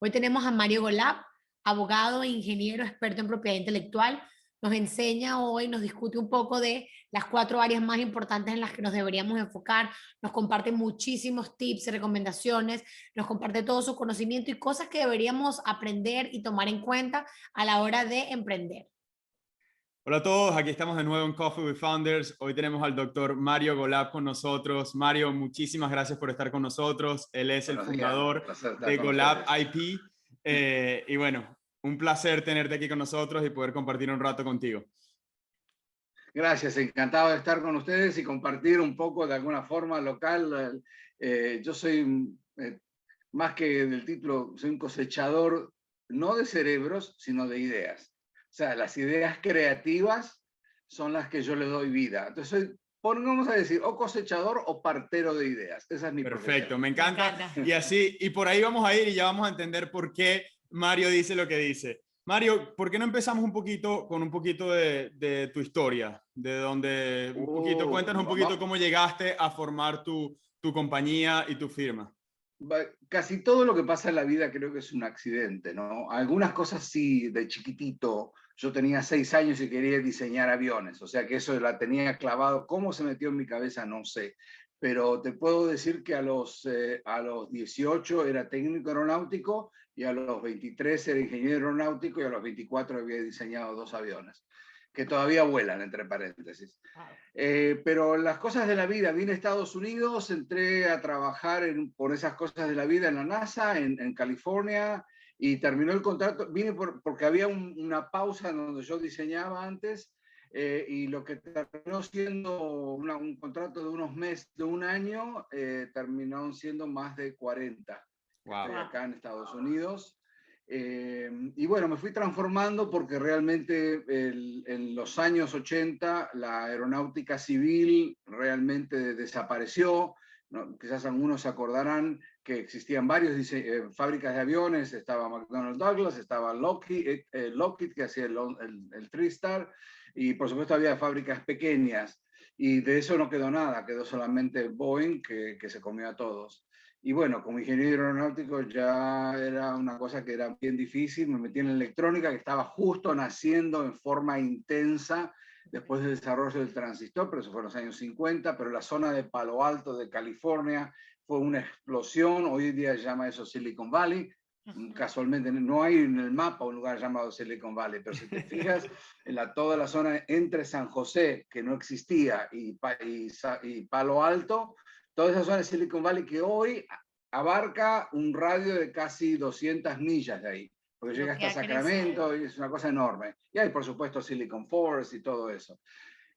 Hoy tenemos a Mario Golab, abogado e ingeniero experto en propiedad intelectual. Nos enseña hoy, nos discute un poco de las 4 áreas más importantes en las que nos deberíamos enfocar. Nos comparte muchísimos tips y recomendaciones, nos comparte todo su conocimiento y cosas que deberíamos aprender y tomar en cuenta a la hora de emprender. Hola a todos, aquí estamos de nuevo en Coffee with Founders. Hoy tenemos al doctor Mario Golab con nosotros. Mario, muchísimas gracias por estar con nosotros. Él es el Buenos días, un fundador placer estar de con Golab ustedes. IP. Y bueno, un placer tenerte aquí con nosotros y poder compartir un rato contigo. Gracias, encantado de estar con ustedes y compartir un poco de alguna forma local. Yo soy, más que del título, soy un cosechador no de cerebros, sino de ideas. O sea, las ideas creativas son las que yo le doy vida. Entonces soy, vamos a decir, o cosechador o partero de ideas. Esa es mi Perfecto, profesión. me encanta. Y así, y por ahí vamos a ir y ya vamos a entender por qué Mario dice lo que dice. Mario, ¿por qué no empezamos un poquito con un poquito de tu historia? De donde, un poquito, cuéntanos un poquito cómo llegaste a formar tu compañía y tu firma. Casi todo lo que pasa en la vida creo que es un accidente, ¿no? Algunas cosas sí, de chiquitito. Yo tenía 6 años y quería diseñar aviones, o sea que eso la tenía clavado. ¿Cómo se metió en mi cabeza? No sé. Pero te puedo decir que a los 18 era técnico aeronáutico y a los 23 era ingeniero aeronáutico y a los 24 había diseñado 2 aviones, que todavía vuelan, entre paréntesis. Pero las cosas de la vida, vine a Estados Unidos, entré a trabajar por esas cosas de la vida en la NASA, en California, y terminó el contrato. Vine porque había una pausa en donde yo diseñaba antes, y lo que terminó siendo un contrato de unos meses, de un año, terminó siendo más de 40. Wow. Estoy acá en Estados Unidos. Y bueno, me fui transformando porque realmente en los años 80 la aeronáutica civil realmente desapareció, ¿no? Quizás algunos se acordarán que existían varias fábricas de aviones, estaba McDonnell Douglas, estaba Lockheed que hacía el TriStar, y por supuesto había fábricas pequeñas, y de eso no quedó nada, quedó solamente Boeing que se comió a todos. Y bueno, como ingeniero aeronáutico ya era una cosa que era bien difícil. Me metí en la electrónica, que estaba justo naciendo en forma intensa después del desarrollo del transistor, pero eso fue en los años 50, pero la zona de Palo Alto de California fue una explosión. Hoy en día se llama eso Silicon Valley. Casualmente no hay en el mapa un lugar llamado Silicon Valley, pero si te fijas en toda la zona entre San José, que no existía, y Palo Alto, toda esa zona de Silicon Valley que hoy abarca un radio de casi 200 millas de ahí, porque llega hasta Sacramento y es una cosa enorme. Y hay, por supuesto, Silicon Forest y todo eso.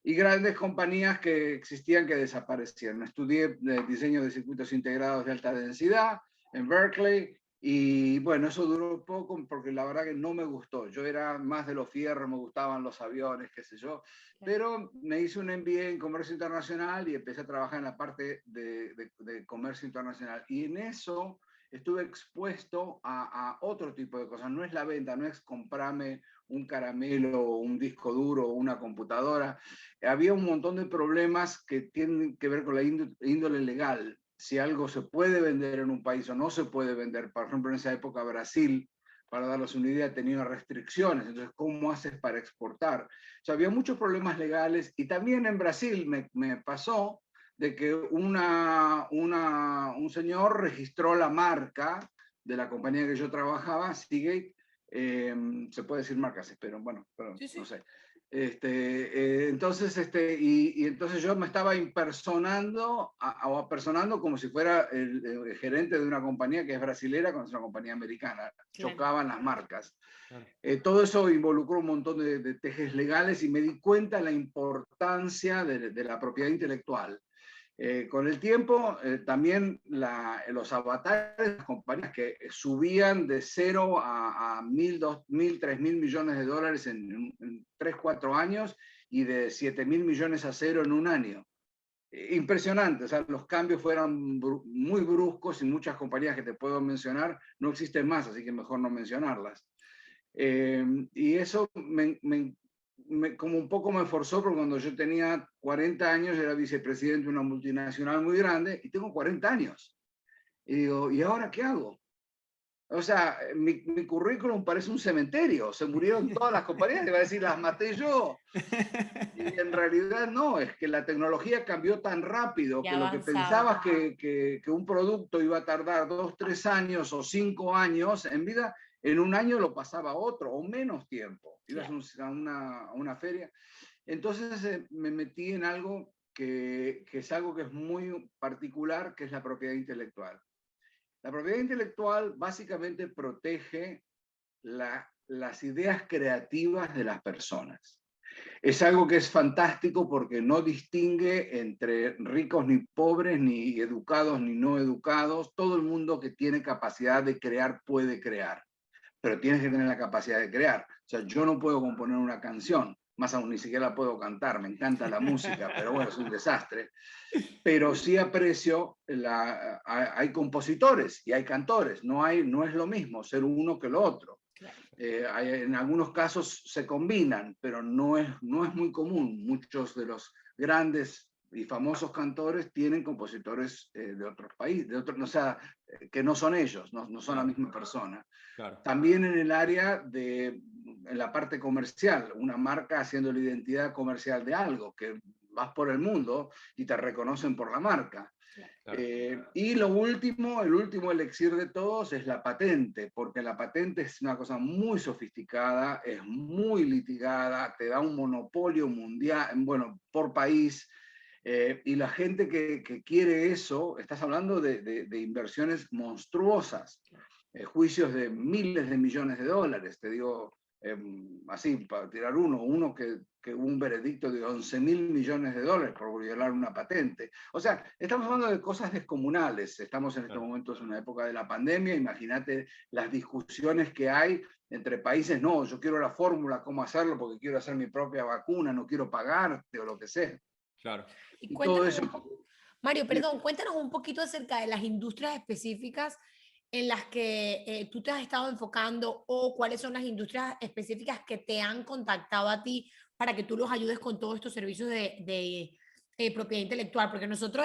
Y grandes compañías que existían que desaparecieron. Estudié diseño de circuitos integrados de alta densidad en Berkeley. Y bueno, eso duró poco porque la verdad que no me gustó. Yo era más de los fierros, me gustaban los aviones, qué sé yo. Pero me hice un MBA en comercio internacional y empecé a trabajar en la parte de comercio internacional. Y en eso estuve expuesto a otro tipo de cosas. No es la venta, no es comprarme un caramelo, un disco duro, una computadora. Había un montón de problemas que tienen que ver con la índole legal. Si algo se puede vender en un país o no se puede vender. Por ejemplo, en esa época Brasil, para darles una idea, tenía restricciones. Entonces, ¿cómo haces para exportar? O sea, había muchos problemas legales. Y también en Brasil me pasó de que un señor registró la marca de la compañía que yo trabajaba, Seagate. Se puede decir marcas, pero bueno, sí. No sé. Entonces yo me estaba impersonando o apersonando como si fuera el gerente de una compañía que es brasilera con una compañía americana. Claro. Chocaban las marcas. Claro. Todo eso involucró un montón de tejes legales y me di cuenta de la importancia de la propiedad intelectual. Con el tiempo, también los avatares, las compañías que subían de 0 a 1.000, 2.000, 3.000 millones de dólares en 3, 4 años y de 7.000 millones a 0 en un año. Impresionante, o sea, los cambios fueron muy bruscos y muchas compañías que te puedo mencionar no existen más, así que mejor no mencionarlas. Y eso como un poco me forzó, porque cuando yo tenía 40 años era vicepresidente de una multinacional muy grande y tengo 40 años. Y digo, ¿y ahora qué hago? O sea, mi currículum parece un cementerio. Se murieron todas las compañías, te va a decir, las maté yo. Y en realidad no, es que la tecnología cambió tan rápido Y que lo que avanzaba. pensabas que un producto iba a tardar 2, 3 años o 5 años en vida, en un año lo pasaba otro o menos tiempo. Ibas a una feria. Entonces me metí en algo que es algo que es muy particular, que es la propiedad intelectual. La propiedad intelectual básicamente protege las ideas creativas de las personas. Es algo que es fantástico porque no distingue entre ricos ni pobres, ni educados ni no educados. Todo el mundo que tiene capacidad de crear puede crear, pero tienes que tener la capacidad de crear. O sea, yo no puedo componer una canción, más aún ni siquiera la puedo cantar, me encanta la música, pero bueno, es un desastre. Pero sí aprecio, hay compositores y hay cantores, no es lo mismo ser uno que lo otro. En algunos casos se combinan, pero no es muy común. Muchos de los grandes y famosos cantores tienen compositores de otros países, o sea, que no son ellos, no son la misma persona. Claro. También en el área en la parte comercial, una marca haciendo la identidad comercial de algo, que vas por el mundo y te reconocen por la marca. Claro. Y el último elixir de todos es la patente, porque la patente es una cosa muy sofisticada, es muy litigada, te da un monopolio mundial, bueno, por país, y la gente que quiere eso, estás hablando de inversiones monstruosas, juicios de miles de millones de dólares, te digo, así, para tirar uno que hubo un veredicto de 11.000 millones de dólares por violar una patente. O sea, estamos hablando de cosas descomunales. Estamos en este momento en una época de la pandemia. Imagínate las discusiones que hay entre países. No, yo quiero la fórmula, cómo hacerlo, porque quiero hacer mi propia vacuna, no quiero pagarte o lo que sea. Claro. Y todo cuéntanos eso. Mario, perdón, cuéntanos un poquito acerca de las industrias específicas en las que tú te has estado enfocando o cuáles son las industrias específicas que te han contactado a ti para que tú los ayudes con todos estos servicios de propiedad intelectual, porque nosotros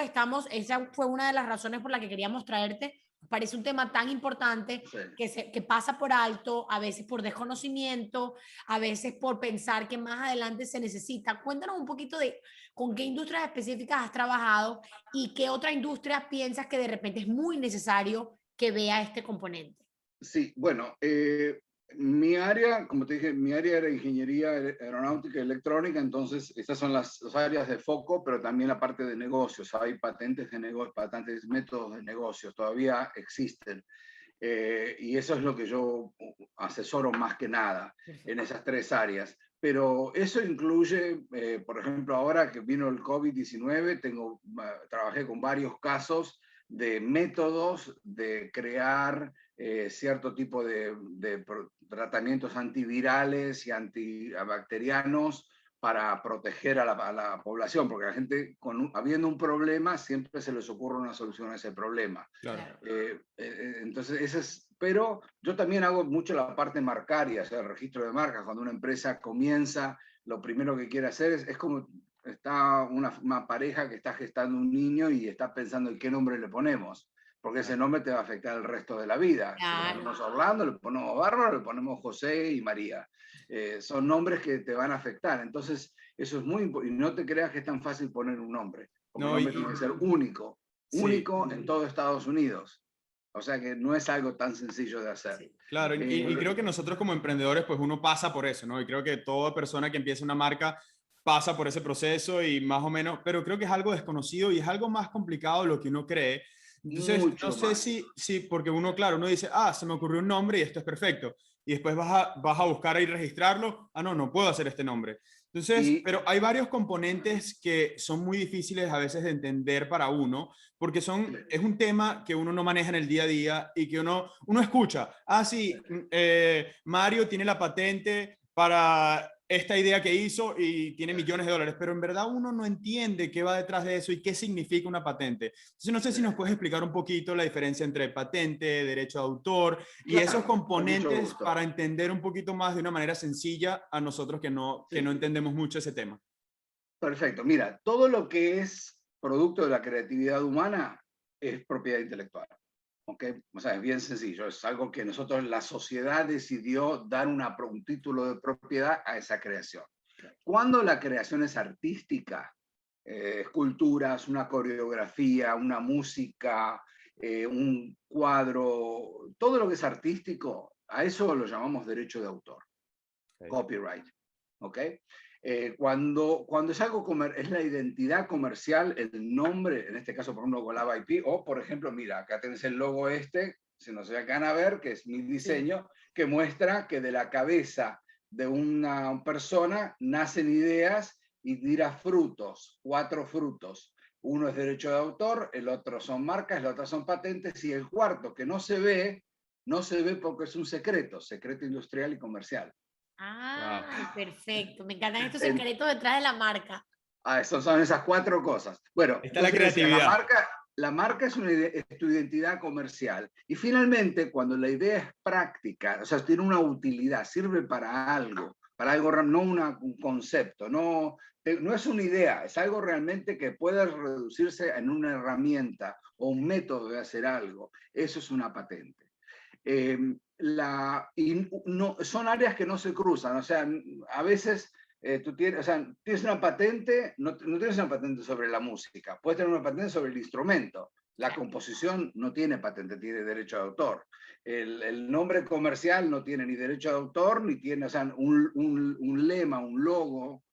esa fue una de las razones por la que queríamos traerte. Parece un tema tan importante Sí. que pasa por alto, a veces por desconocimiento, a veces por pensar que más adelante se necesita. Cuéntanos un poquito de con qué industrias específicas has trabajado y qué otra industria piensas que de repente es muy necesario que vea este componente. Sí, bueno, mi área, como te dije, mi área era ingeniería aeronáutica y electrónica, entonces estas son las áreas de foco, pero también la parte de negocios. Hay patentes de negocios, patentes, métodos de negocios, todavía existen. Y eso es lo que yo asesoro más que nada en esas tres áreas. Pero eso incluye, por ejemplo, ahora que vino el COVID-19, trabajé con varios casos de métodos de crear cierto tipo de tratamientos antivirales y antibacterianos para proteger a la población, porque la gente, habiendo un problema, siempre se les ocurre una solución a ese problema. Claro. Entonces, pero yo también hago mucho la parte marcaria, o sea, el registro de marcas. Cuando una empresa comienza, lo primero que quiere hacer es como está una pareja que está gestando un niño y está pensando en qué nombre le ponemos, porque ese nombre te va a afectar el resto de la vida. Claro. Si le ponemos Orlando, le ponemos Bárbara, le ponemos José y María. Son nombres que te van a afectar. Entonces, eso es muy importante. Y no te creas que es tan fácil poner un nombre, porque No, el nombre tiene que ser único, sí. único en todo Estados Unidos. O sea que no es algo tan sencillo de hacer. Sí. Claro, y creo que nosotros como emprendedores, pues uno pasa por eso, ¿no? Y creo que toda persona que empieza una marca pasa por ese proceso y más o menos, pero creo que es algo desconocido y es algo más complicado de lo que uno cree. Entonces, Mucho no sé más. si, porque uno, claro, uno dice, se me ocurrió un nombre y esto es perfecto. Y después vas a buscar ahí registrarlo. No puedo hacer este nombre. Entonces, pero hay varios componentes que son muy difíciles a veces de entender para uno, porque es un tema que uno no maneja en el día a día y que uno escucha, sí, Mario tiene la patente para esta idea que hizo y tiene millones de dólares, pero en verdad uno no entiende qué va detrás de eso y qué significa una patente. Entonces, no sé si nos puedes explicar un poquito la diferencia entre patente, derecho de autor y esos componentes para entender un poquito más de una manera sencilla a nosotros que no entendemos mucho ese tema. Perfecto. Mira, todo lo que es producto de la creatividad humana es propiedad intelectual. ¿ok? O sea, es bien sencillo, es algo que nosotros, la sociedad decidió dar un título de propiedad a esa creación. Cuando la creación es artística, esculturas, una coreografía, una música, un cuadro, todo lo que es artístico, a eso lo llamamos derecho de autor, copyright, ¿ok? Cuando es algo es la identidad comercial, el nombre, en este caso por ejemplo Golab IP, o por ejemplo, mira, acá tenés el logo si no se alcanzan a ver, que es mi diseño, que muestra que de la cabeza de una persona nacen ideas y tira frutos, 4 frutos. Uno es derecho de autor, el otro son marcas, la otra son patentes, y el cuarto, que no se ve porque es un secreto industrial y comercial. Ah, perfecto. Me encantan estos secretos detrás de la marca. Son esas 4 cosas. Bueno, está la creatividad. La marca es tu identidad comercial. Y finalmente, cuando la idea es práctica, o sea, tiene una utilidad, sirve para algo, no un concepto, no es una idea, es algo realmente que puede reducirse en una herramienta o un método de hacer algo. Eso es una patente. Son áreas que no se cruzan, o sea, a veces tú tienes una patente, no tienes una patente sobre la música, puedes tener una patente sobre el instrumento. La composición no tiene patente, tiene derecho de autor. El nombre comercial no tiene ni derecho de autor, ni tiene, o sea, un lema, un logo,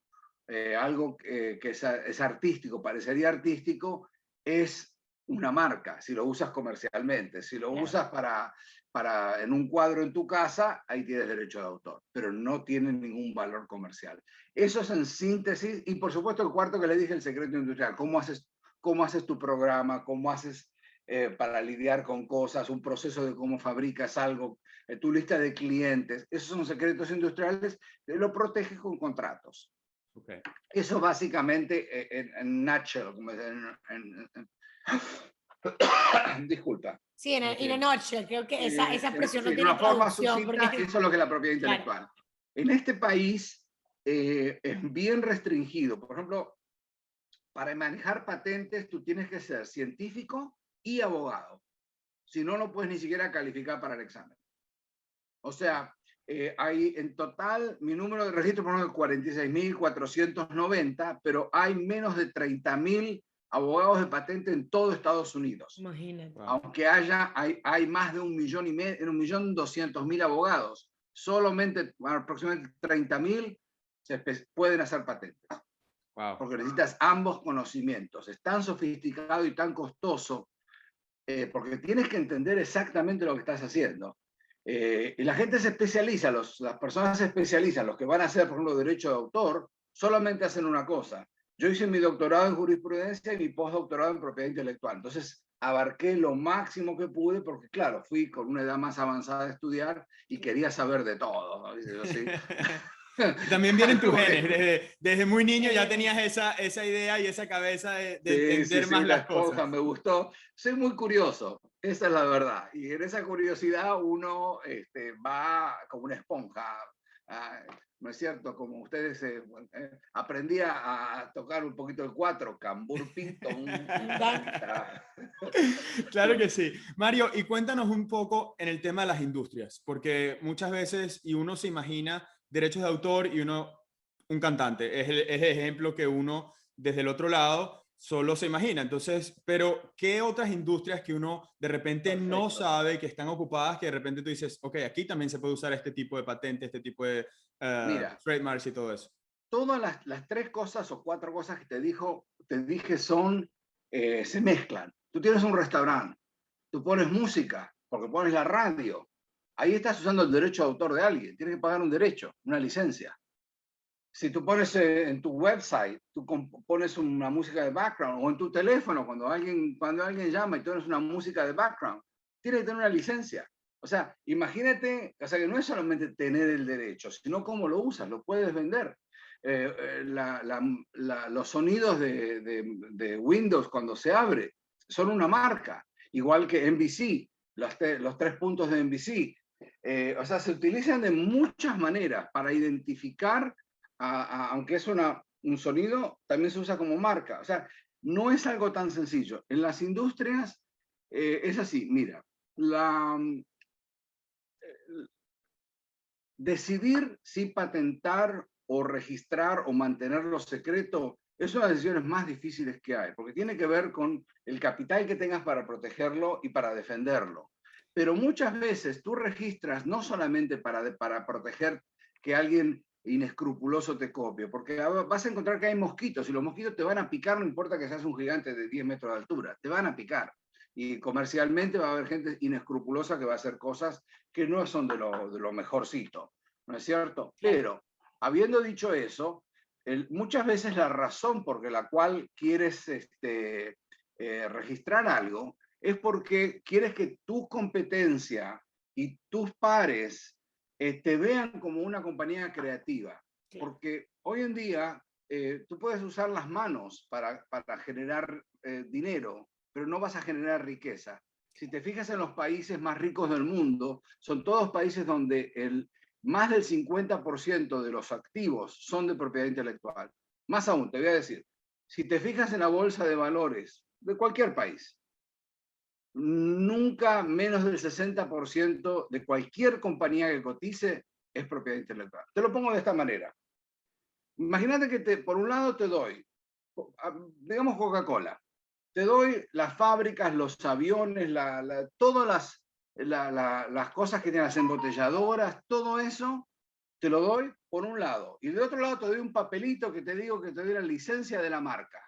algo que es artístico, parecería artístico, es una marca, si lo usas comercialmente. Si lo usas en un cuadro en tu casa, ahí tienes derecho de autor, pero no tiene ningún valor comercial. Eso es en síntesis, y por supuesto el cuarto que le dije, el secreto industrial. ¿Cómo haces tu programa? ¿Cómo haces para lidiar con cosas? Un proceso de cómo fabricas algo, tu lista de clientes. Esos son secretos industriales, lo proteges con contratos. Okay. Eso básicamente en nutshell, como disculpa. Sí, en a nutshell, creo que esa expresión no tiene una forma traducción. sucinta, eso es lo que es la propiedad intelectual. Claro. En este país es bien restringido. Por ejemplo, para manejar patentes tú tienes que ser científico y abogado. Si no, no puedes ni siquiera calificar para el examen. O sea, hay en total, mi número de registro por ejemplo, es 46.490, pero hay menos de 30.000 abogados de patente en todo Estados Unidos. Imagínate. Aunque hay más de 1.200.000 abogados, solamente aproximadamente 30.000 pueden hacer patentes. Wow. Porque necesitas ambos conocimientos. Es tan sofisticado y tan costoso porque tienes que entender exactamente lo que estás haciendo. Y la gente se especializa, las personas se especializan, los que van a hacer, por ejemplo, derecho de autor, solamente hacen una cosa. Yo hice mi doctorado en jurisprudencia y mi postdoctorado en propiedad intelectual. Entonces, abarqué lo máximo que pude porque, claro, fui con una edad más avanzada a estudiar y quería saber de todo, ¿no? Yo, sí. También vienen tus genes. Desde muy niño ya tenías esa idea y esa cabeza de entender más las cosas. Me gustó. Soy muy curioso, esa es la verdad. Y en esa curiosidad uno va como una esponja. ¿No es cierto? Como ustedes aprendí a tocar un poquito el cuatro, cambur, pintón. Claro que sí. Mario, y cuéntanos un poco en el tema de las industrias, porque muchas veces, y uno se imagina derechos de autor y un cantante, es el ejemplo que uno desde el otro lado solo se imagina. Entonces, pero ¿qué otras industrias que uno de repente no sabe que están ocupadas, que de repente tú dices, ok, aquí también se puede usar este tipo de patente, este tipo de trademarks y todo eso? Todas las 3 cosas o 4 cosas que te dije se mezclan. Tú tienes un restaurante, tú pones música, porque pones la radio. Ahí estás usando el derecho de autor de alguien. Tienes que pagar un derecho, una licencia. Si tú pones en tu website, tú pones una música de background, o en tu teléfono, cuando alguien llama y tú pones una música de background, tienes que tener una licencia. O sea, imagínate, o sea, que no es solamente tener el derecho, sino cómo lo usas, lo puedes vender. Los sonidos de Windows cuando se abre son una marca, igual que NBC, los 3 puntos de NBC. O sea, se utilizan de muchas maneras para identificar, aunque es un sonido, también se usa como marca. O sea, no es algo tan sencillo. En las industrias es así, mira, La, decidir si patentar o registrar o mantenerlo secreto es una de las decisiones más difíciles que hay, porque tiene que ver con el capital que tengas para protegerlo y para defenderlo. Pero muchas veces tú registras no solamente para proteger que alguien inescrupuloso te copie, porque vas a encontrar que hay mosquitos y los mosquitos te van a picar, no importa que seas un gigante de 10 metros de altura, te van a picar. Y comercialmente va a haber gente inescrupulosa que va a hacer cosas que no son de lo mejorcito, ¿no es cierto? Pero, habiendo dicho eso, muchas veces la razón por la cual quieres registrar algo es porque quieres que tu competencia y tus pares te vean como una compañía creativa. Porque hoy en día tú puedes usar las manos para generar dinero, pero no vas a generar riqueza. Si te fijas en los países más ricos del mundo, son todos países donde más del 50% de los activos son de propiedad intelectual. Más aún, te voy a decir, si te fijas en la bolsa de valores de cualquier país, nunca menos del 60% de cualquier compañía que cotice es propiedad intelectual. Te lo pongo de esta manera. Imagínate que por un lado te doy, digamos Coca-Cola, te doy las fábricas, los aviones, todas las cosas que tienen las embotelladoras, todo eso te lo doy por un lado. Y de otro lado te doy un papelito que te digo que te doy la licencia de la marca.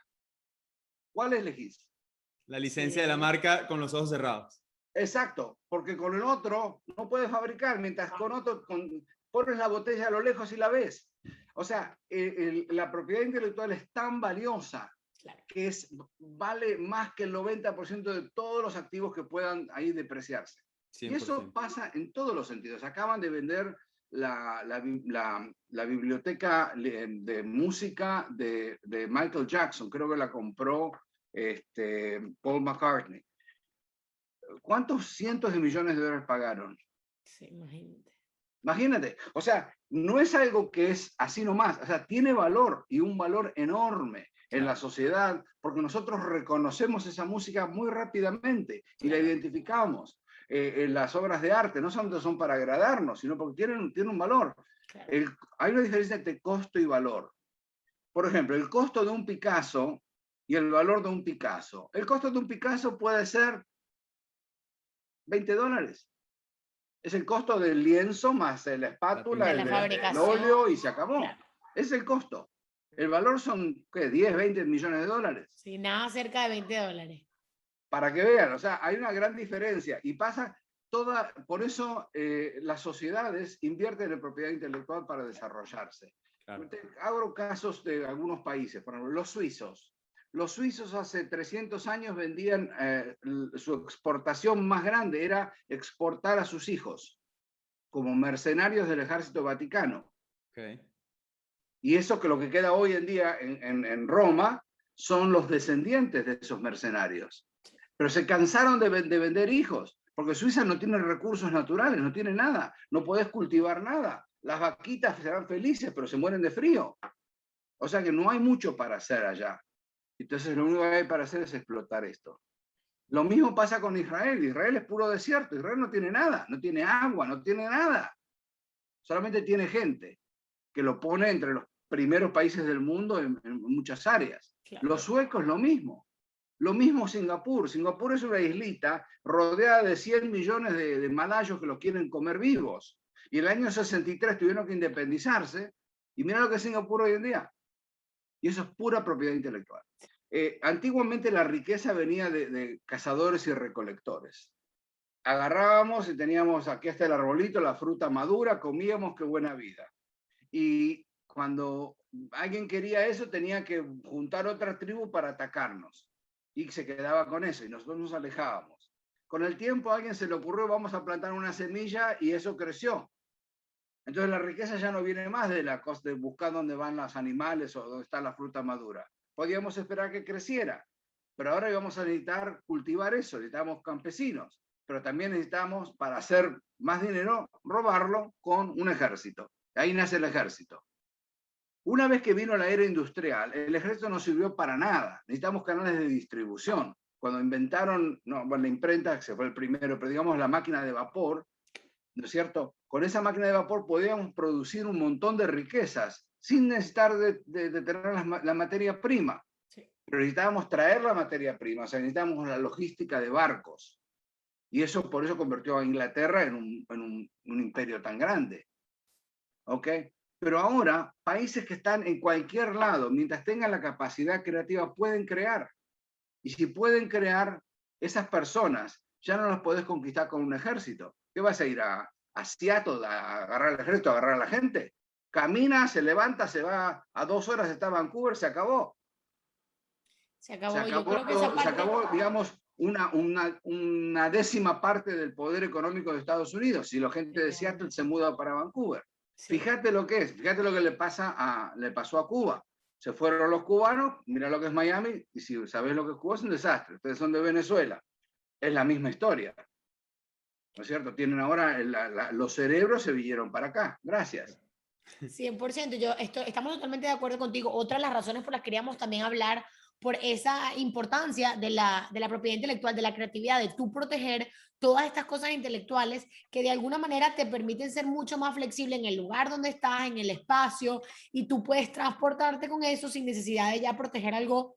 ¿Cuál elegís? La licencia de la marca con los ojos cerrados. Exacto, porque con el otro no puedes fabricar, mientras con otro pones la botella a lo lejos y la ves. O sea, la propiedad intelectual es tan valiosa que vale más que el 90% de todos los activos que puedan ahí depreciarse. 100%. Y eso pasa en todos los sentidos. Acaban de vender la biblioteca de música de Michael Jackson, creo que la compró Paul McCartney. ¿Cuántos cientos de millones de dólares pagaron? Sí, imagínate. Imagínate, o sea, no es algo que es así nomás, o sea, tiene valor y un valor enorme en la sociedad, porque nosotros reconocemos esa música muy rápidamente y la identificamos. En las obras de arte no solamente son para agradarnos, sino porque tienen un valor. Hay una diferencia entre costo y valor. Por ejemplo, el costo de un Picasso y el valor de un Picasso. El costo de un Picasso puede ser $20. Es el costo del lienzo más la espátula, el óleo y se acabó. Claro. Es el costo. El valor son, ¿qué? 10, 20 millones de dólares. Sí, nada cerca de $20. Para que vean, o sea, hay una gran diferencia y pasa por eso las sociedades invierten en propiedad intelectual para desarrollarse. Claro. Hago casos de algunos países, por ejemplo, los suizos. Los suizos hace 300 años vendían, su exportación más grande era exportar a sus hijos como mercenarios del ejército vaticano. Okay. Y eso que lo que queda hoy en día en Roma son los descendientes de esos mercenarios. Pero se cansaron de vender hijos, porque Suiza no tiene recursos naturales, no tiene nada, no podés cultivar nada. Las vaquitas serán felices, pero se mueren de frío. O sea que no hay mucho para hacer allá. Entonces lo único que hay para hacer es explotar esto. Lo mismo pasa con Israel. Israel es puro desierto. Israel no tiene nada, no tiene agua, no tiene nada. Solamente tiene gente que lo pone entre los primeros países del mundo en muchas áreas. Claro. Los suecos lo mismo. Lo mismo Singapur. Singapur es una islita rodeada de 100 millones de malayos que los quieren comer vivos. Y en el año 63 tuvieron que independizarse. Y mira lo que es Singapur hoy en día. Y eso es pura propiedad intelectual. Antiguamente la riqueza venía de cazadores y recolectores. Agarrábamos y teníamos aquí hasta el arbolito, la fruta madura, comíamos, qué buena vida. Y cuando alguien quería eso, tenía que juntar otra tribu para atacarnos. Y se quedaba con eso y nosotros nos alejábamos. Con el tiempo a alguien se le ocurrió, vamos a plantar una semilla y eso creció. Entonces la riqueza ya no viene más de la costa de buscar dónde van los animales o dónde está la fruta madura. Podíamos esperar que creciera, pero ahora íbamos a necesitar cultivar eso, necesitamos campesinos, pero también necesitamos, para hacer más dinero, robarlo con un ejército. Ahí nace el ejército. Una vez que vino la era industrial, el ejército no sirvió para nada. Necesitamos canales de distribución. cuando inventaron, no, bueno, la imprenta, que se fue el primero, pero digamos la máquina de vapor, ¿no es cierto? Con esa máquina de vapor podíamos producir un montón de riquezas sin necesitar de tener la materia prima. Sí. Pero necesitábamos traer la materia prima, o sea, necesitábamos la logística de barcos. Y eso por eso convirtió a Inglaterra en un imperio tan grande. ¿Ok? Pero ahora, países que están en cualquier lado, mientras tengan la capacidad creativa, pueden crear. Y si pueden crear, esas personas ya no las podés conquistar con un ejército. ¿Qué vas a ir a Seattle a agarrar al ejército, a agarrar a la gente? Camina, se levanta, se va a 2 horas, está Vancouver, se acabó. Se acabó. Yo creo que esa Se parte... acabó, digamos, una décima parte del poder económico de Estados Unidos si la gente de Seattle se muda para Vancouver. Sí. Fíjate lo que es, fíjate lo que le pasó a Cuba. Se fueron los cubanos, mira lo que es Miami, y si sabes lo que es Cuba es un desastre. Ustedes son de Venezuela, es la misma historia. ¿No es cierto? Tienen ahora, los cerebros se vinieron para acá. Gracias. 100%, estamos totalmente de acuerdo contigo. Otra de las razones por las que queríamos también hablar por esa importancia de la propiedad intelectual, de la creatividad, de tú proteger todas estas cosas intelectuales que de alguna manera te permiten ser mucho más flexible en el lugar donde estás, en el espacio, y tú puedes transportarte con eso sin necesidad de ya proteger algo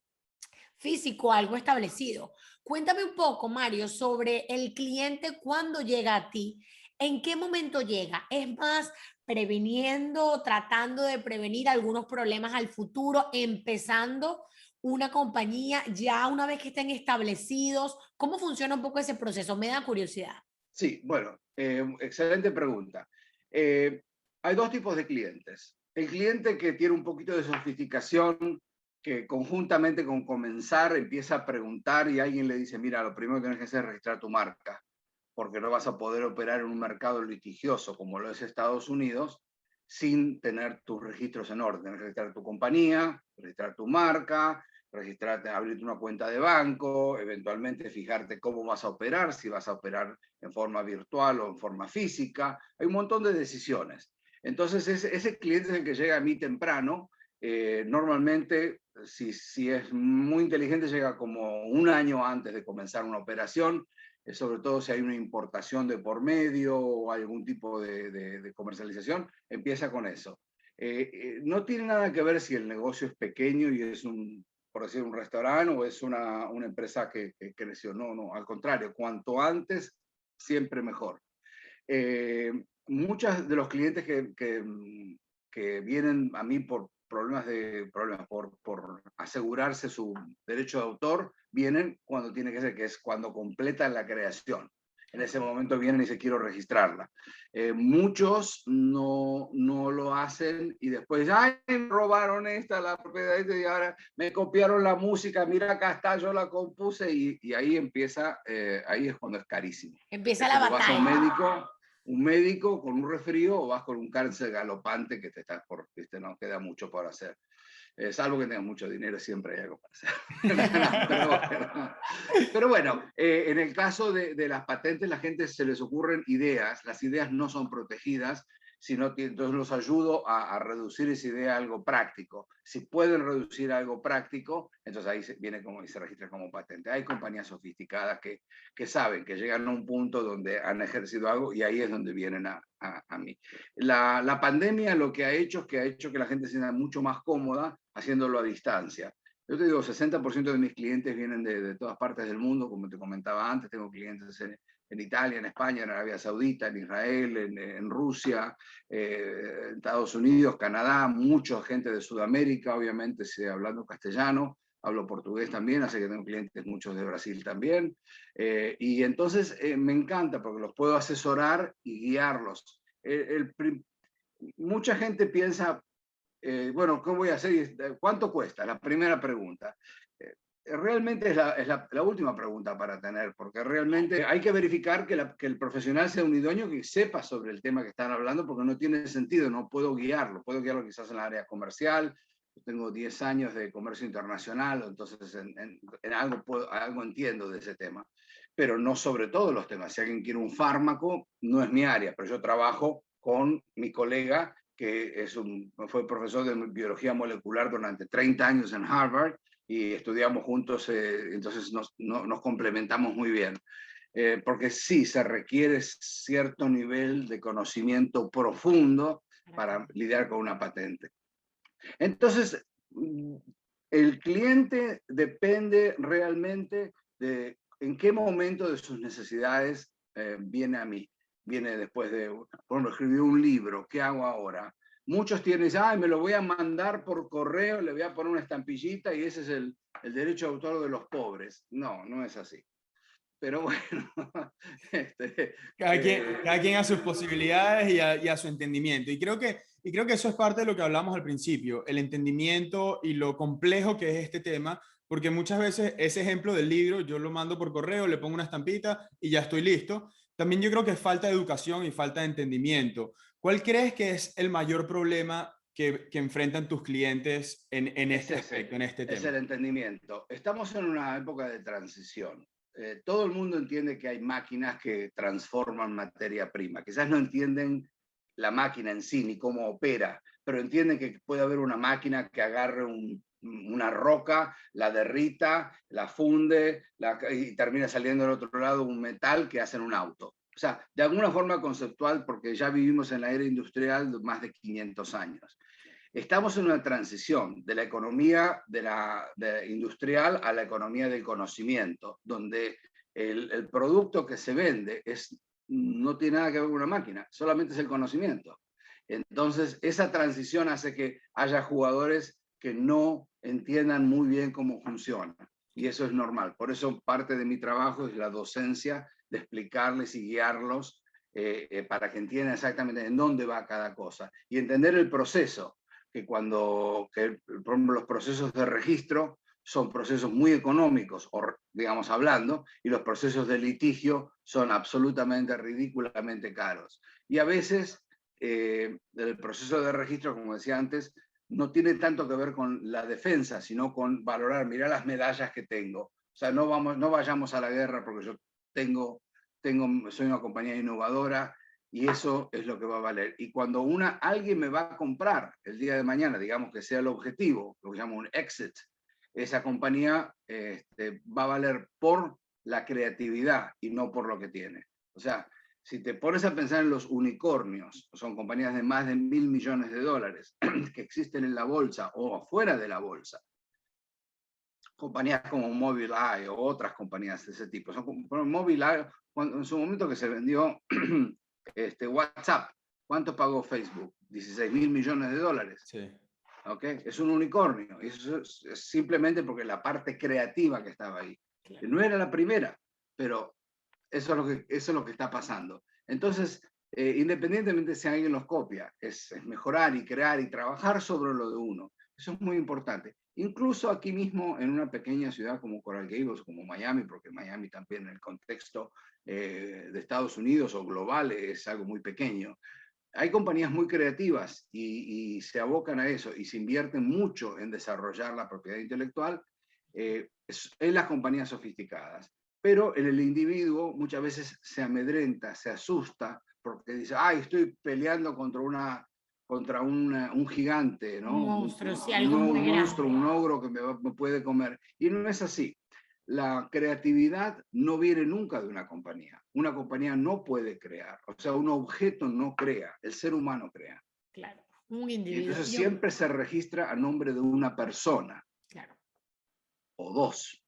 físico, algo establecido. Cuéntame un poco, Mario, sobre el cliente cuando llega a ti. ¿En qué momento llega? ¿Es más previniendo, tratando de prevenir algunos problemas al futuro, empezando una compañía ya una vez que estén establecidos? ¿Cómo funciona un poco ese proceso? Me da curiosidad. Sí, bueno, excelente pregunta. Hay dos tipos de clientes. El cliente que tiene un poquito de sofisticación, que conjuntamente con comenzar empieza a preguntar y alguien le dice, mira, lo primero que tienes que hacer es registrar tu marca, porque no vas a poder operar en un mercado litigioso como lo es Estados Unidos sin tener tus registros en orden. Registrar tu compañía, registrar tu marca, registrarte, abrirte una cuenta de banco, eventualmente fijarte cómo vas a operar, si vas a operar en forma virtual o en forma física. Hay un montón de decisiones. Entonces, ese cliente es el que llega a mí temprano. Normalmente, si es muy inteligente, llega como un año antes de comenzar una operación, sobre todo si hay una importación de por medio o algún tipo de comercialización, empieza con eso. No tiene nada que ver si el negocio es pequeño y es por decir, un restaurante o es una empresa que creció. No, no, al contrario, cuanto antes, siempre mejor. Muchos de los clientes que vienen a mí por por asegurarse su derecho de autor, vienen cuando tiene que ser, que es cuando completan la creación. En ese momento vienen y se quiero registrarla. Muchos no lo hacen y después, ay, me robaron la propiedad y ahora me copiaron la música, mira acá está, yo la compuse y ahí empieza, ahí es cuando es carísimo. Empieza la Vas a batalla. un médico con un resfrío o vas con un cáncer galopante que te estás ¿viste? No queda mucho por hacer. Salvo que tengas mucho dinero, siempre hay algo para hacer. Pero bueno, en el caso de las patentes, la gente se les ocurren ideas, las ideas no son protegidas, sino que entonces los ayudo a reducir esa idea a algo práctico. Si pueden reducir a algo práctico, entonces ahí viene como y se registra como patente. Hay compañías sofisticadas que saben, que llegan a un punto donde han ejercido algo y ahí es donde vienen a mí. La pandemia lo que ha hecho es que la gente se sienta mucho más cómoda haciéndolo a distancia. Yo te digo, 60% de mis clientes vienen de todas partes del mundo, como te comentaba antes, tengo clientes en Italia, en España, en Arabia Saudita, en Israel, en Rusia, en Estados Unidos, Canadá, mucha gente de Sudamérica, obviamente, hablando castellano, hablo portugués también, así que tengo clientes muchos de Brasil también. Y entonces me encanta porque los puedo asesorar y guiarlos. Mucha gente piensa, bueno, ¿qué voy a hacer? ¿Cuánto cuesta? La primera pregunta. Realmente es la última pregunta para tener, porque realmente hay que verificar que el profesional sea un idóneo que sepa sobre el tema que están hablando, porque no tiene sentido, no puedo guiarlo quizás en la área comercial. Yo tengo 10 años de comercio internacional, entonces en algo entiendo de ese tema, pero no sobre todos los temas. Si alguien quiere un fármaco, no es mi área, pero yo trabajo con mi colega que fue profesor de biología molecular durante 30 años en Harvard y estudiamos juntos, entonces nos complementamos muy bien. Porque sí, se requiere cierto nivel de conocimiento profundo para lidiar con una patente. Entonces, el cliente depende realmente de en qué momento de sus necesidades viene a mí. Viene después de, por ejemplo, escribí un libro, ¿qué hago ahora? Muchos tienen, ay, me lo voy a mandar por correo, le voy a poner una estampillita y ese es el derecho de autor de los pobres. No, no es así. Pero bueno, Cada quien a sus posibilidades y a su entendimiento. Y creo que eso es parte de lo que hablamos al principio, el entendimiento y lo complejo que es este tema, porque muchas veces ese ejemplo del libro yo lo mando por correo, le pongo una estampita y ya estoy listo. También yo creo que es falta de educación y falta de entendimiento. ¿Cuál crees que es el mayor problema que enfrentan tus clientes en este aspecto, en este es tema? el entendimiento. Estamos en una época de transición. Todo el mundo entiende que hay máquinas que transforman materia prima. Quizás no entienden la máquina en sí ni cómo opera, pero entienden que puede haber una máquina que agarre una roca, la derrita, la funde y termina saliendo del otro lado un metal que hacen un auto. O sea, de alguna forma conceptual, porque ya vivimos en la era industrial de más de 500 años. Estamos en una transición de la economía industrial a la economía del conocimiento, donde el producto que se vende no tiene nada que ver con una máquina, solamente es el conocimiento. Entonces, esa transición hace que haya jugadores que no entiendan muy bien cómo funciona. Y eso es normal. Por eso parte de mi trabajo es la docencia, de explicarles y guiarlos para que entiendan exactamente en dónde va cada cosa y entender el proceso. Por ejemplo, los procesos de registro son procesos muy económicos, digamos hablando, y los procesos de litigio son absolutamente ridículamente caros. Y a veces el proceso de registro, como decía antes, no tiene tanto que ver con la defensa, sino con valorar, mirá las medallas que tengo. O sea, no vayamos a la guerra porque yo soy una compañía innovadora, y eso es lo que va a valer. Y cuando alguien me va a comprar el día de mañana, digamos que sea el objetivo, lo que llamo un exit, esa compañía va a valer por la creatividad y no por lo que tiene. O sea, si te pones a pensar en los unicornios, son compañías de más de $1.000 millones que existen en la bolsa o afuera de la bolsa, compañías como Mobileye o otras compañías de ese tipo. Mobileye, en su momento que se vendió WhatsApp, ¿cuánto pagó Facebook? $16.000 millones. Sí. ¿Okay? Es un unicornio. Eso es simplemente porque la parte creativa que estaba ahí. Claro. No era la primera, pero eso es lo que está pasando. Entonces, independientemente si alguien los copia, es mejorar y crear y trabajar sobre lo de uno. Eso es muy importante. Incluso aquí mismo, en una pequeña ciudad como Coral Gables, como Miami, porque Miami también en el contexto de Estados Unidos o global es algo muy pequeño. Hay compañías muy creativas y se abocan a eso y se invierten mucho en desarrollar la propiedad intelectual en las compañías sofisticadas. Pero en el individuo muchas veces se amedrenta, se asusta, porque dice, ay, estoy peleando contra un gigante, ¿no? Un monstruo, sí, algo muy grande. Monstruo, un ogro que me puede comer. Y no es así. La creatividad no viene nunca de una compañía. Una compañía no puede crear. O sea, un objeto no crea. El ser humano crea. Claro, un individuo. Y entonces siempre se registra a nombre de una persona. Claro. O dos.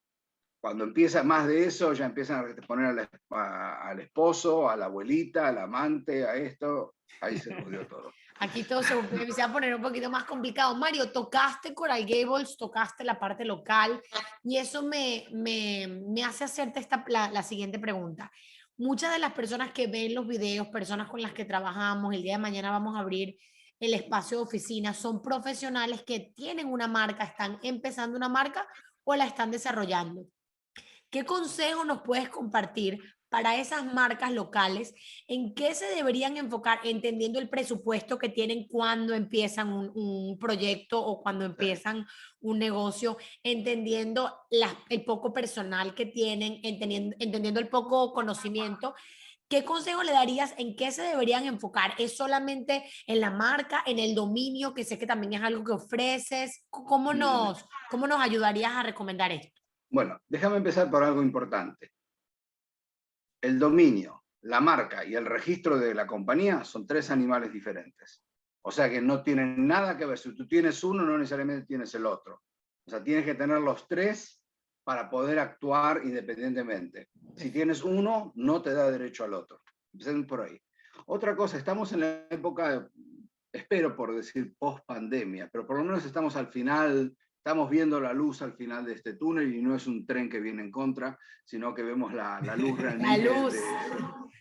Cuando empieza más de eso, ya empiezan a poner al esposo, a la abuelita, al amante, a esto. Ahí se jodió todo. Aquí todo se empieza a poner un poquito más complicado. Mario, tocaste Coral Gables, tocaste la parte local y eso me hace hacerte la siguiente pregunta. Muchas de las personas que ven los videos, personas con las que trabajamos, el día de mañana vamos a abrir el espacio de oficina, son profesionales que tienen una marca, están empezando una marca o la están desarrollando. ¿Qué consejo nos puedes compartir para esas marcas locales? ¿En qué se deberían enfocar, entendiendo el presupuesto que tienen cuando empiezan un proyecto o cuando empiezan un negocio, entendiendo el poco personal que tienen, entendiendo el poco conocimiento? ¿qué consejo le darías en qué se deberían enfocar? ¿Es solamente en la marca, en el dominio, que sé que también es algo que ofreces? ¿Cómo nos ayudarías a recomendar esto? Bueno, déjame empezar por algo importante. El dominio, la marca y el registro de la compañía son tres animales diferentes. O sea que no tienen nada que ver. Si tú tienes uno, no necesariamente tienes el otro. O sea, tienes que tener los tres para poder actuar independientemente. Si tienes uno, no te da derecho al otro. Empecemos por ahí. Otra cosa, estamos en la época, espero por decir post pandemia, pero por lo menos estamos al final. Estamos viendo la luz al final de este túnel y no es un tren que viene en contra, sino que vemos la luz La realmente. luz.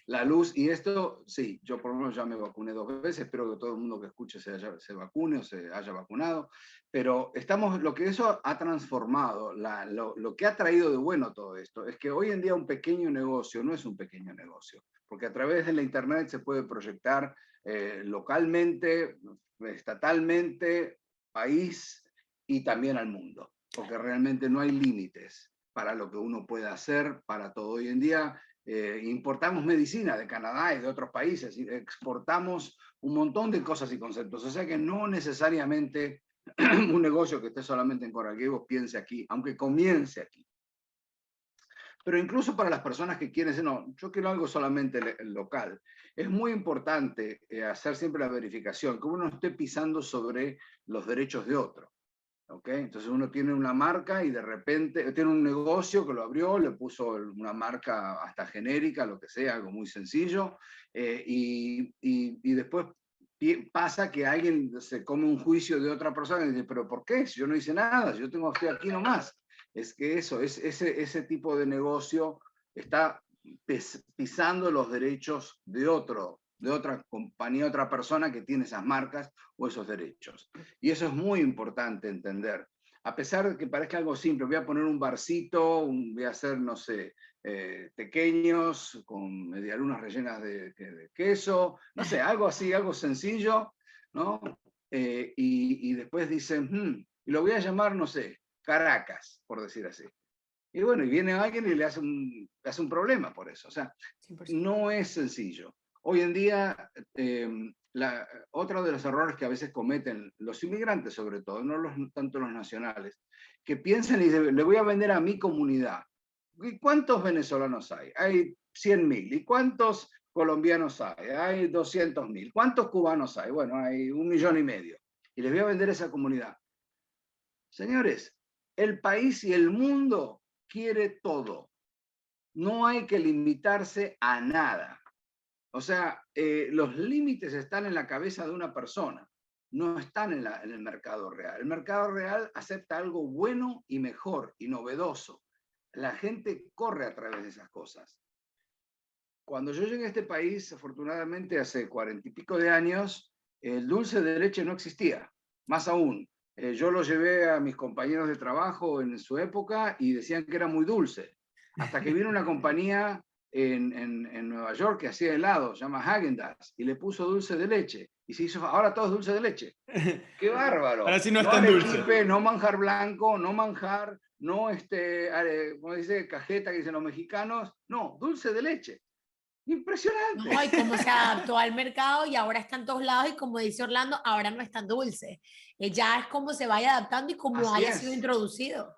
La luz, y esto, sí, yo por lo menos ya me vacuné 2 veces, espero que todo el mundo que escuche se vacune o se haya vacunado, pero lo que eso ha transformado, lo que ha traído de bueno todo esto, es que hoy en día un pequeño negocio no es un pequeño negocio, porque a través de la internet se puede proyectar localmente, estatalmente, país, y también al mundo, porque realmente no hay límites para lo que uno puede hacer para todo. Hoy en día importamos medicina de Canadá y de otros países, y exportamos un montón de cosas y conceptos, o sea que no necesariamente un negocio que esté solamente en Coral Gables piense aquí, aunque comience aquí. Pero incluso para las personas que quieren decir, no, yo quiero algo solamente local, es muy importante hacer siempre la verificación, que uno no esté pisando sobre los derechos de otro. ¿Okay? Entonces uno tiene una marca y de repente tiene un negocio que lo abrió, le puso una marca hasta genérica, lo que sea, algo muy sencillo, y después pasa que alguien se come un juicio de otra persona y dice, pero ¿por qué? Si yo no hice nada, si yo estoy aquí nomás. Es que ese tipo de negocio está pisando los derechos de otra compañía, otra persona que tiene esas marcas o esos derechos. Y eso es muy importante entender. A pesar de que parezca algo simple, voy a poner un barcito, voy a hacer, no sé, pequeños con medialunas rellenas de queso, no sé, algo así, algo sencillo, ¿no? Y después dicen, y lo voy a llamar, no sé, Caracas, por decir así. Y bueno, y viene alguien y le hace un problema por eso. O sea, 100%. no es sencillo. Hoy en día, otro de los errores que a veces cometen los inmigrantes, sobre todo, no tanto los nacionales, que piensan y dicen, le voy a vender a mi comunidad. ¿Y cuántos venezolanos hay? Hay 100.000. ¿Y cuántos colombianos hay? Hay 200.000. ¿Cuántos cubanos hay? Bueno, hay 1,5 millones. Y les voy a vender a esa comunidad. Señores, el país y el mundo quiere todo. No hay que limitarse a nada. O sea, los límites están en la cabeza de una persona, no están en el mercado real. El mercado real acepta algo bueno y mejor y novedoso. La gente corre a través de esas cosas. Cuando yo llegué a este país, afortunadamente hace 40 y pico de años, el dulce de leche no existía. Más aún, yo lo llevé a mis compañeros de trabajo en su época y decían que era muy dulce. Hasta que vino una compañía en Nueva York que hacía helado, se llama Häagen-Dazs, y le puso dulce de leche. Y se hizo, ahora todo es dulce de leche. ¡Qué bárbaro! Ahora sí no es No tan dulce. arequipe, no manjar blanco, no manjar, no como dice cajeta que dicen los mexicanos, no, dulce de leche. Impresionante. No, y cómo se adaptó al mercado y ahora está en todos lados y como dice Orlando, ahora no es tan dulce. Ya es como se vaya adaptando y como Así haya sido es. introducido.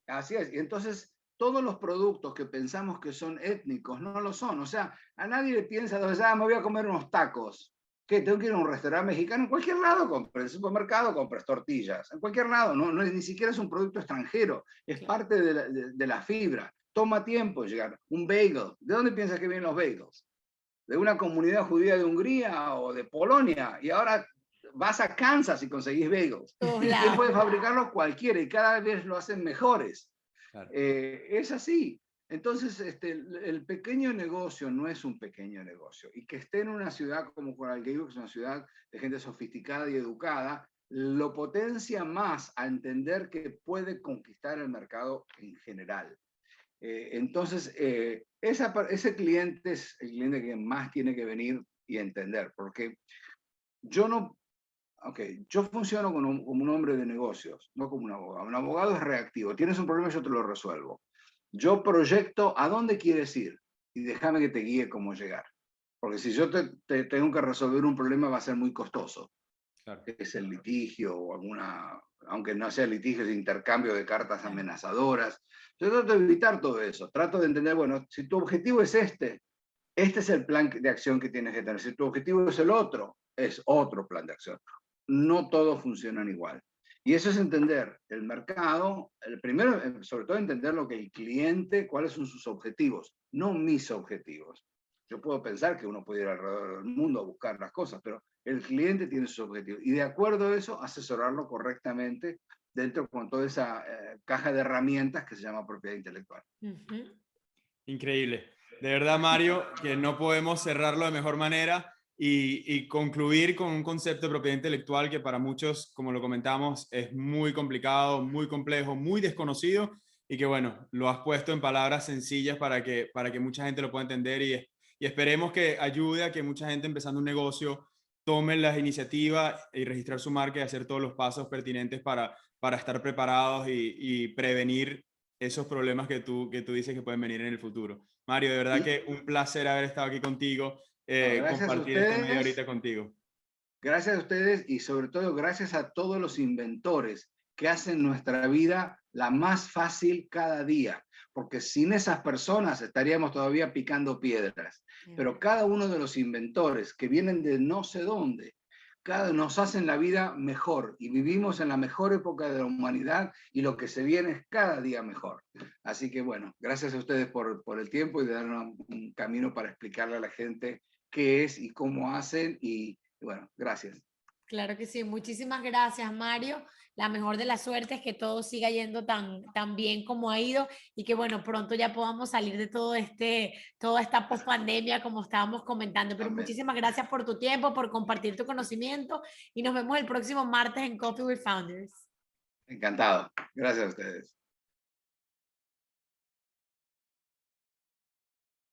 Así es. Y entonces, todos los productos que pensamos que son étnicos no lo son. O sea, a nadie le piensa, me voy a comer unos tacos. ¿Qué? Tengo que ir a un restaurante mexicano. En cualquier lado compres, en el supermercado compres tortillas. En cualquier lado. No, ni siquiera es un producto extranjero. Es parte de la fibra. Toma tiempo llegar. Un bagel. ¿De dónde piensas que vienen los bagels? ¿De una comunidad judía de Hungría o de Polonia? Y ahora vas a Kansas y conseguís bagels. ¿Qué puede fabricarlo? Cualquiera. Y cada vez lo hacen mejores. Claro. Es así. Entonces, el pequeño negocio no es un pequeño negocio. Y que esté en una ciudad como Coral Gables, que es una ciudad de gente sofisticada y educada, lo potencia más a entender que puede conquistar el mercado en general. Entonces, ese cliente es el cliente que más tiene que venir y entender, porque yo funciono como un hombre de negocios, no como un abogado. Un abogado es reactivo. Tienes un problema, yo te lo resuelvo. Yo proyecto a dónde quieres ir y déjame que te guíe cómo llegar. Porque si yo te tengo que resolver un problema va a ser muy costoso. Claro. Que es el litigio o alguna, aunque no sea litigio, es intercambio de cartas amenazadoras. Yo trato de evitar todo eso. Trato de entender, bueno, si tu objetivo es este es el plan de acción que tienes que tener. Si tu objetivo es el otro, es otro plan de acción. No todos funcionan igual. Y eso es entender el mercado, el primero, sobre todo entender lo que el cliente, cuáles son sus objetivos, no mis objetivos. Yo puedo pensar que uno puede ir alrededor del mundo a buscar las cosas, pero el cliente tiene sus objetivos. Y de acuerdo a eso, asesorarlo correctamente dentro con toda esa caja de herramientas que se llama propiedad intelectual. Increíble. De verdad, Mario, que no podemos cerrarlo de mejor manera y concluir con un concepto de propiedad intelectual que para muchos, como lo comentamos, es muy complicado, muy complejo, muy desconocido y que, bueno, lo has puesto en palabras sencillas para que mucha gente lo pueda entender y esperemos que ayude a que mucha gente empezando un negocio tome las iniciativas y registrar su marca y hacer todos los pasos pertinentes para estar preparados y prevenir esos problemas que tú dices que pueden venir en el futuro. Mario, de verdad que un placer haber estado aquí contigo, Gracias a compartir esta media ustedes. horita contigo. Gracias a ustedes y sobre todo gracias a todos los inventores que hacen nuestra vida la más fácil cada día, porque sin esas personas estaríamos todavía picando piedras. Pero cada uno de los inventores que vienen de no sé dónde, nos hacen la vida mejor y vivimos en la mejor época de la humanidad y lo que se viene es cada día mejor. Así que bueno, gracias a ustedes por el tiempo y de darnos un camino para explicarle a la gente qué es y cómo hacen y bueno, gracias. Claro que sí, muchísimas gracias, Mario. La mejor de las suertes, que todo siga yendo tan bien como ha ido y que bueno, pronto ya podamos salir de toda esta pospandemia como estábamos comentando. Pero Amén. muchísimas gracias por tu tiempo, por compartir tu conocimiento y nos vemos el próximo martes en Coffee with Founders. Encantado. Gracias a ustedes.